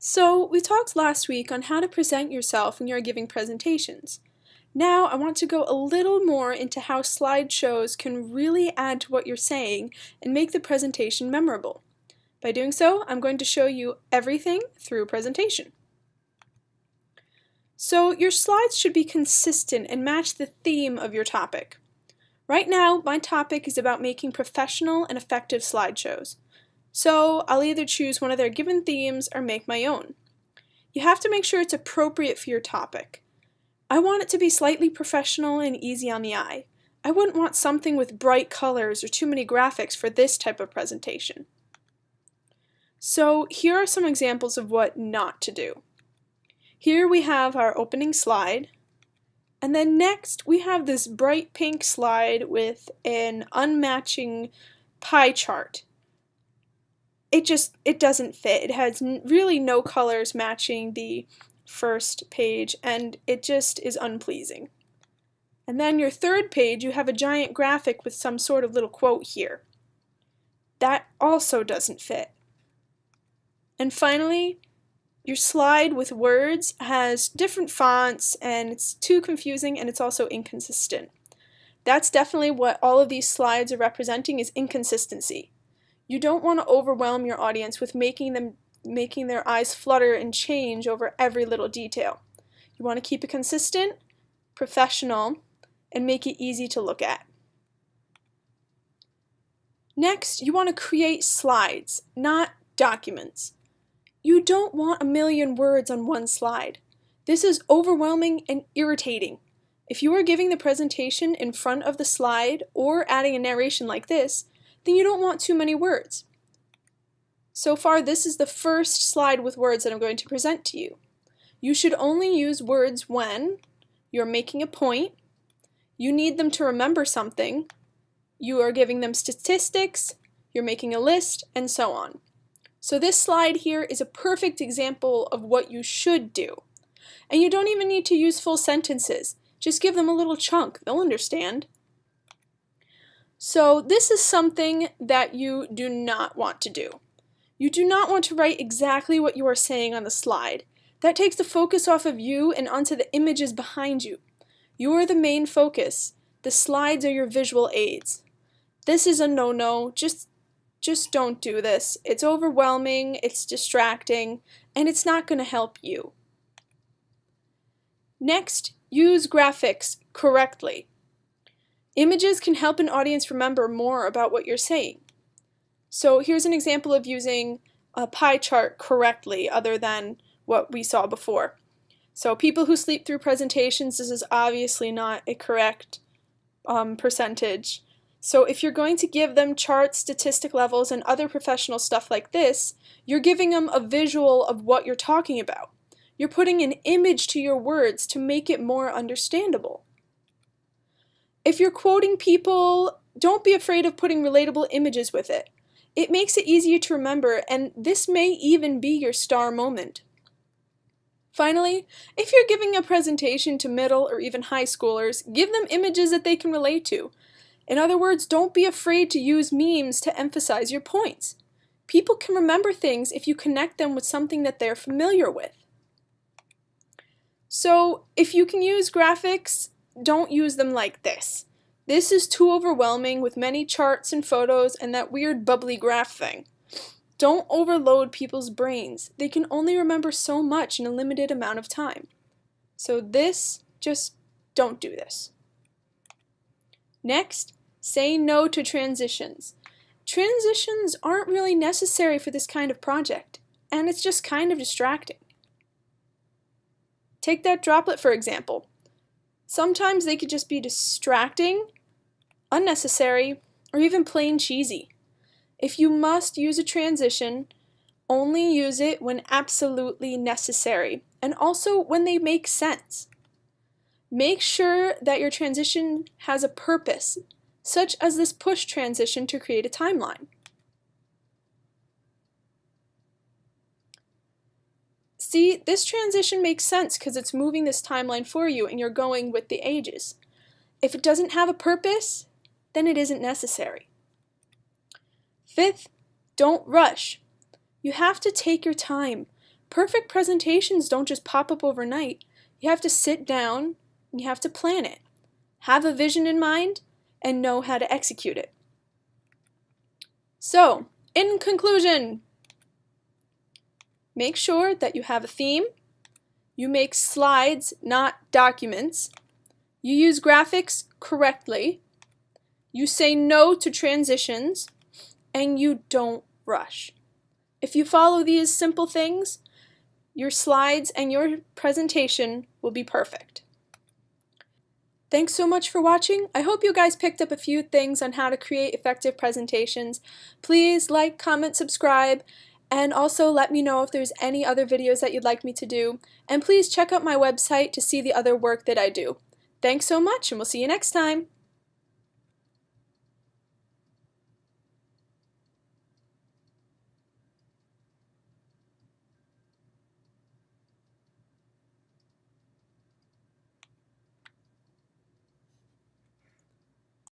So, we talked last week on how to present yourself when you're giving presentations. Now, I want to go a little more into how slideshows can really add to what you're saying and make the presentation memorable. By doing so, I'm going to show you everything through a presentation. So, your slides should be consistent and match the theme of your topic. Right now, my topic is about making professional and effective slideshows. So I'll either choose one of their given themes or make my own. You have to make sure it's appropriate for your topic. I want it to be slightly professional and easy on the eye. I wouldn't want something with bright colors or too many graphics for this type of presentation. So here are some examples of what not to do. Here we have our opening slide, and then next we have this bright pink slide with an unmatching pie chart. It doesn't fit. It has really no colors matching the first page, and it just is unpleasing. And then your third page, you have a giant graphic with some sort of little quote here. That also doesn't fit. And finally, your slide with words has different fonts, and it's too confusing, and it's also inconsistent. That's definitely what all of these slides are representing, is inconsistency. You don't want to overwhelm your audience with making their eyes flutter and change over every little detail. You want to keep it consistent, professional, and make it easy to look at. Next, you want to create slides, not documents. You don't want a million words on one slide. This is overwhelming and irritating. If you are giving the presentation in front of the slide or adding a narration like this, then you don't want too many words. So far, this is the first slide with words that I'm going to present to you. You should only use words when you're making a point, you need them to remember something, you are giving them statistics, you're making a list, and so on. So this slide here is a perfect example of what you should do. And you don't even need to use full sentences. Just give them a little chunk. They'll understand. So this is something that you do not want to do. You do not want to write exactly what you are saying on the slide. That takes the focus off of you and onto the images behind you. You are the main focus. The slides are your visual aids. This is a no-no. Just don't do this. It's overwhelming, it's distracting, and it's not going to help you. Next, use graphics correctly. Images can help an audience remember more about what you're saying. So here's an example of using a pie chart correctly, other than what we saw before. So people who sleep through presentations, this is obviously not a correct percentage. So if you're going to give them charts, statistic levels, and other professional stuff like this, you're giving them a visual of what you're talking about. You're putting an image to your words to make it more understandable. If you're quoting people, don't be afraid of putting relatable images with it. It makes it easier to remember, and this may even be your star moment. Finally, if you're giving a presentation to middle or even high schoolers, give them images that they can relate to. In other words, don't be afraid to use memes to emphasize your points. People can remember things if you connect them with something that they're familiar with. So, if you can use graphics, don't use them like this. This is too overwhelming with many charts and photos and that weird bubbly graph thing. Don't overload people's brains. They can only remember so much in a limited amount of time. So just don't do this. Next, say no to transitions. Transitions aren't really necessary for this kind of project, and it's just kind of distracting. Take that droplet for example. Sometimes they could just be distracting, unnecessary, or even plain cheesy. If you must use a transition, only use it when absolutely necessary, and also when they make sense. Make sure that your transition has a purpose, such as this push transition to create a timeline. See, this transition makes sense because it's moving this timeline for you and you're going with the ages. If it doesn't have a purpose, then it isn't necessary. Fifth, don't rush. You have to take your time. perfect presentations don't just pop up overnight. You have to sit down, you have to plan it, have a vision in mind, and know how to execute it. So, in conclusion, make sure that you have a theme, you make slides, not documents, you use graphics correctly, you say no to transitions, and you don't rush. If you follow these simple things, your slides and your presentation will be perfect. Thanks so much for watching. I hope you guys picked up a few things on how to create effective presentations. Please like, comment, subscribe, and also let me know if there's any other videos that you'd like me to do. And please check out my website to see the other work that I do. Thanks so much, and we'll see you next time.